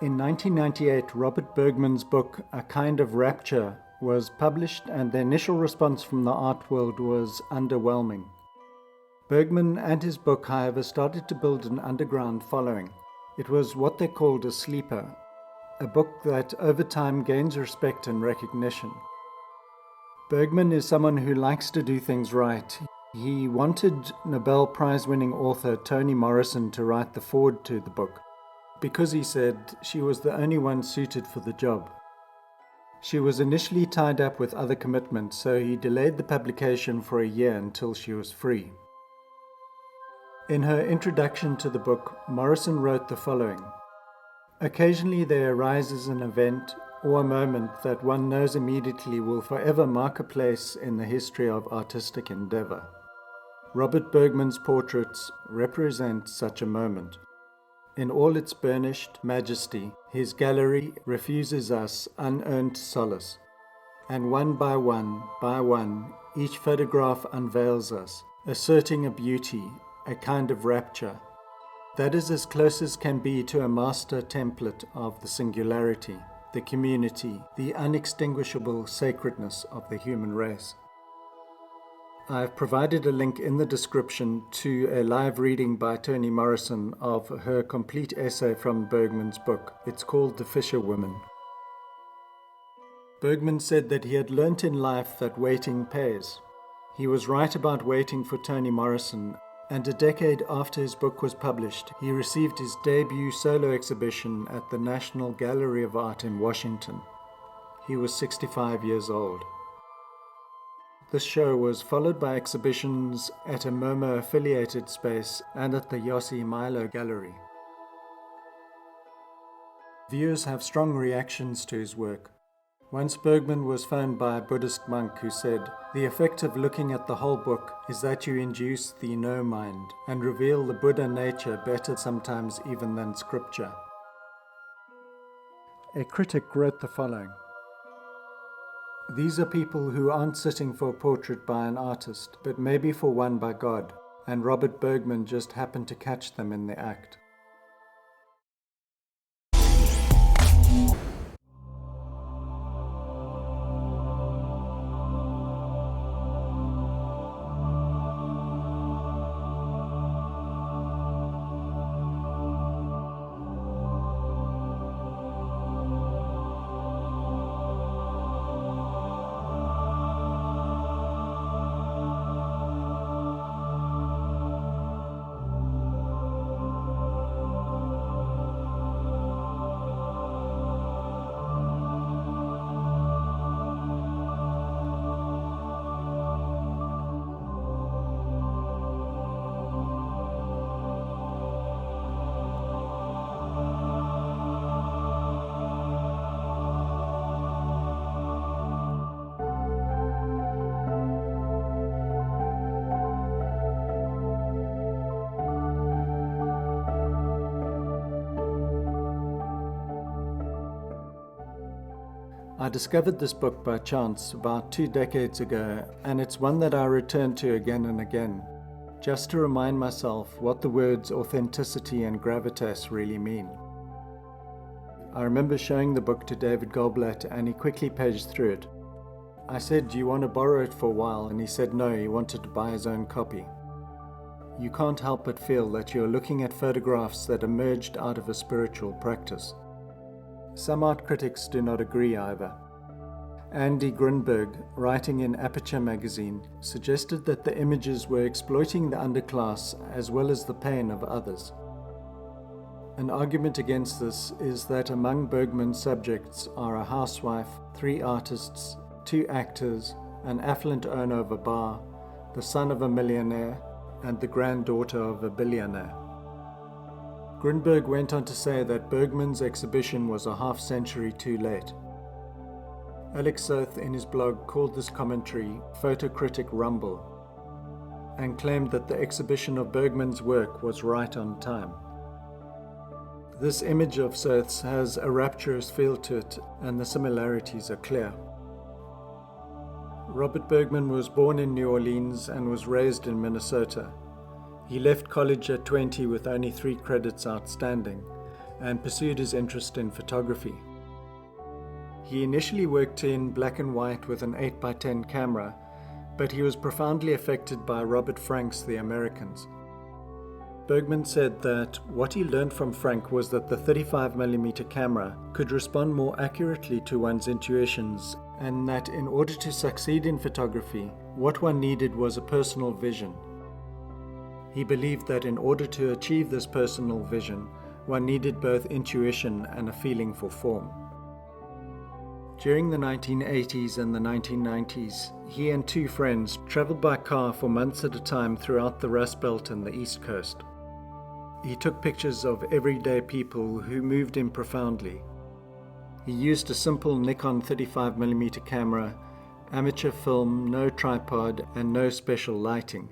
In 1998, Robert Bergman's book, A Kind of Rapture, was published, and the initial response from the art world was underwhelming. Bergman and his book, however, started to build an underground following. It was what they called a sleeper, a book that over time gains respect and recognition. Bergman is someone who likes to do things right. He wanted Nobel Prize-winning author Toni Morrison to write the foreword to the book, because he said she was the only one suited for the job. She was initially tied up with other commitments, so he delayed the publication for a year until she was free. In her introduction to the book, Morrison wrote the following: "Occasionally there arises an event or a moment that one knows immediately will forever mark a place in the history of artistic endeavor. Robert Bergman's portraits represent such a moment. In all its burnished majesty, his gallery refuses us unearned solace, and one, by one, each photograph unveils us, asserting a beauty, a kind of rapture, that is as close as can be to a master template of the singularity, the community, the unextinguishable sacredness of the human race." I've provided a link in the description to a live reading by Toni Morrison of her complete essay from Bergman's book. It's called The Fisher Woman. Bergman said that he had learnt in life that waiting pays. He was right about waiting for Toni Morrison, and a decade after his book was published, he received his debut solo exhibition at the National Gallery of Art in Washington. He was 65 years old. This show was followed by exhibitions at a MoMA-affiliated space and at the Yossi Milo Gallery. Viewers have strong reactions to his work. Once Bergman was phoned by a Buddhist monk who said, "The effect of looking at the whole book is that you induce the no mind and reveal the Buddha nature better sometimes even than scripture." A critic wrote the following: "These are people who aren't sitting for a portrait by an artist, but maybe for one by God, and Robert Bergman just happened to catch them in the act." I discovered this book by chance about 2 decades ago, and it's one that I return to again and again, just to remind myself what the words authenticity and gravitas really mean. I remember showing the book to David Goldblatt, and he quickly paged through it. I said, "Do you want to borrow it for a while?" And he said no, he wanted to buy his own copy. You can't help but feel that you're looking at photographs that emerged out of a spiritual practice. Some art critics do not agree either. Andy Grunberg, writing in Aperture magazine, suggested that the images were exploiting the underclass as well as the pain of others. An argument against this is that among Bergman's subjects are a housewife, 3 artists, 2 actors, an affluent owner of a bar, the son of a millionaire, and the granddaughter of a billionaire. Grunberg went on to say that Bergman's exhibition was a half-century too late. Alex Soth in his blog called this commentary Photocritic Rumble, and claimed that the exhibition of Bergman's work was right on time. This image of Soth's has a rapturous feel to it, and the similarities are clear. Robert Bergman was born in New Orleans and was raised in Minnesota. He left college at 20 with only 3 credits outstanding, and pursued his interest in photography. He initially worked in black and white with an 8x10 camera, but he was profoundly affected by Robert Frank's The Americans. Bergman said that what he learned from Frank was that the 35mm camera could respond more accurately to one's intuitions, and that in order to succeed in photography, what one needed was a personal vision. He believed that in order to achieve this personal vision, one needed both intuition and a feeling for form. During the 1980s and the 1990s, he and two friends traveled by car for months at a time throughout the Rust Belt and the East Coast. He took pictures of everyday people who moved him profoundly. He used a simple Nikon 35mm camera, amateur film, no tripod, and no special lighting.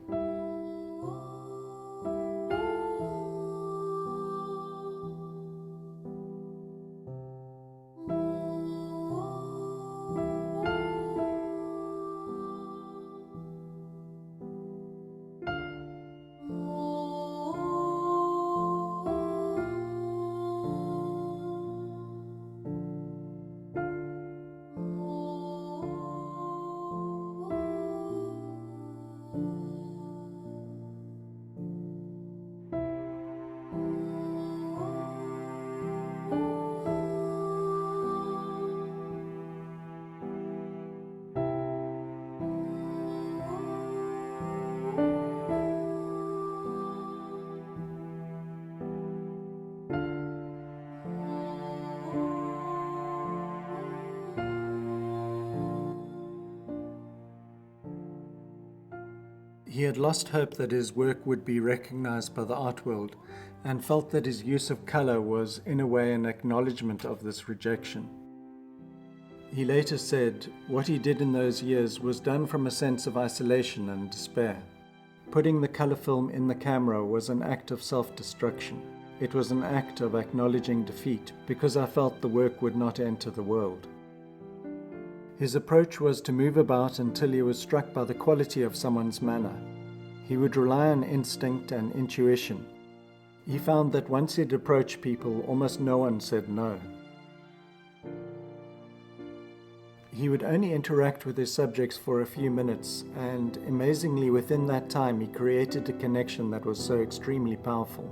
He had lost hope that his work would be recognized by the art world, and felt that his use of color was in a way an acknowledgement of this rejection. He later said, what he did in those years was done from a sense of isolation and despair. Putting the color film in the camera was an act of self-destruction. It was an act of acknowledging defeat, because I felt the work would not enter the world. His approach was to move about until he was struck by the quality of someone's manner. He would rely on instinct and intuition. He found that once he'd approached people, almost no one said no. He would only interact with his subjects for a few minutes, and amazingly within that time he created a connection that was so extremely powerful.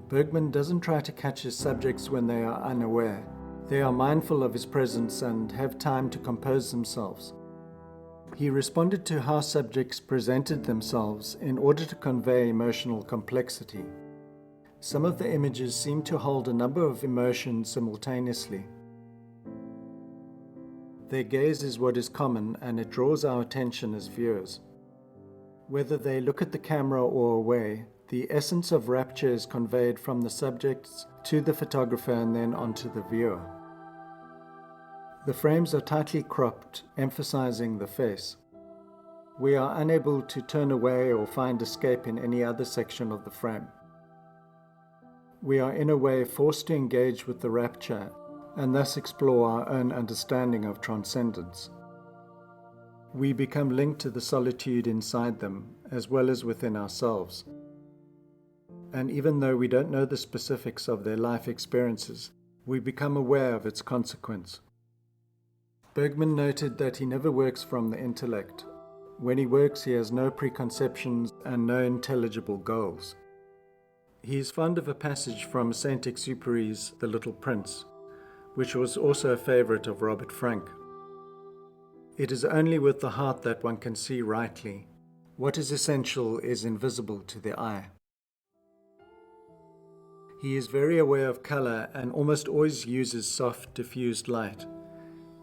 Bergman doesn't try to catch his subjects when they are unaware. They are mindful of his presence and have time to compose themselves. He responded to how subjects presented themselves in order to convey emotional complexity. Some of the images seem to hold a number of emotions simultaneously. Their gaze is what is common, and it draws our attention as viewers. Whether they look at the camera or away, the essence of rapture is conveyed from the subjects to the photographer and then onto the viewer. The frames are tightly cropped, emphasizing the face. We are unable to turn away or find escape in any other section of the frame. We are in a way forced to engage with the rapture and thus explore our own understanding of transcendence. We become linked to the solitude inside them as well as within ourselves. And even though we don't know the specifics of their life experiences, we become aware of its consequence. Bergman noted that he never works from the intellect. When he works, he has no preconceptions and no intelligible goals. He is fond of a passage from Saint-Exupéry's The Little Prince, which was also a favorite of Robert Frank. It is only with the heart that one can see rightly. What is essential is invisible to the eye. He is very aware of color and almost always uses soft, diffused light.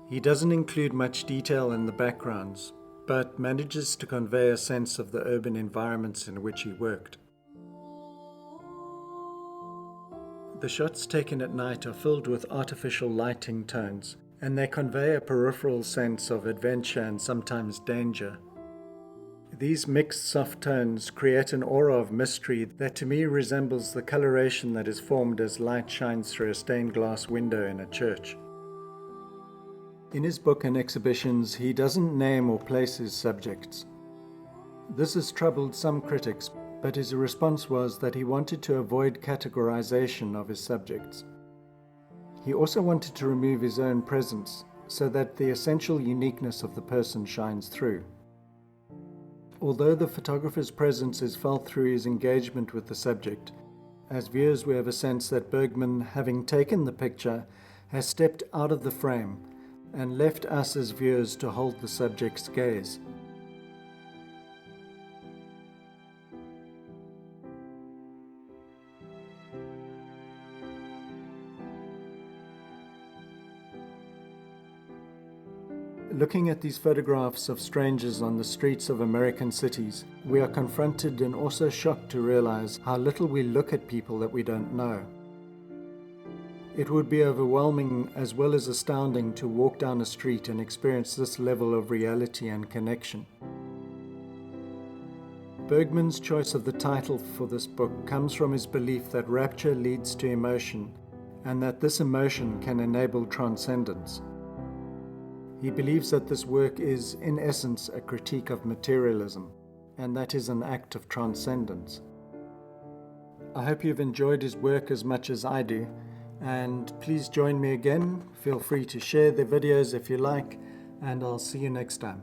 He doesn't include much detail in the backgrounds, but manages to convey a sense of the urban environments in which he worked. The shots taken at night are filled with artificial lighting tones, and they convey a peripheral sense of adventure and sometimes danger. These mixed soft tones create an aura of mystery that to me resembles the coloration that is formed as light shines through a stained glass window in a church. In his book and exhibitions, he doesn't name or place his subjects. This has troubled some critics, but his response was that he wanted to avoid categorization of his subjects. He also wanted to remove his own presence so that the essential uniqueness of the person shines through. Although the photographer's presence is felt through his engagement with the subject, as viewers we have a sense that Bergman, having taken the picture, has stepped out of the frame and left us as viewers to hold the subject's gaze. Looking at these photographs of strangers on the streets of American cities, we are confronted and also shocked to realize how little we look at people that we don't know. It would be overwhelming as well as astounding to walk down a street and experience this level of reality and connection. Bergman's choice of the title for this book comes from his belief that rapture leads to emotion and that this emotion can enable transcendence. He believes that this work is, in essence, a critique of materialism, and that is an act of transcendence. I hope you've enjoyed his work as much as I do, and please join me again. Feel free to share the videos if you like, and I'll see you next time.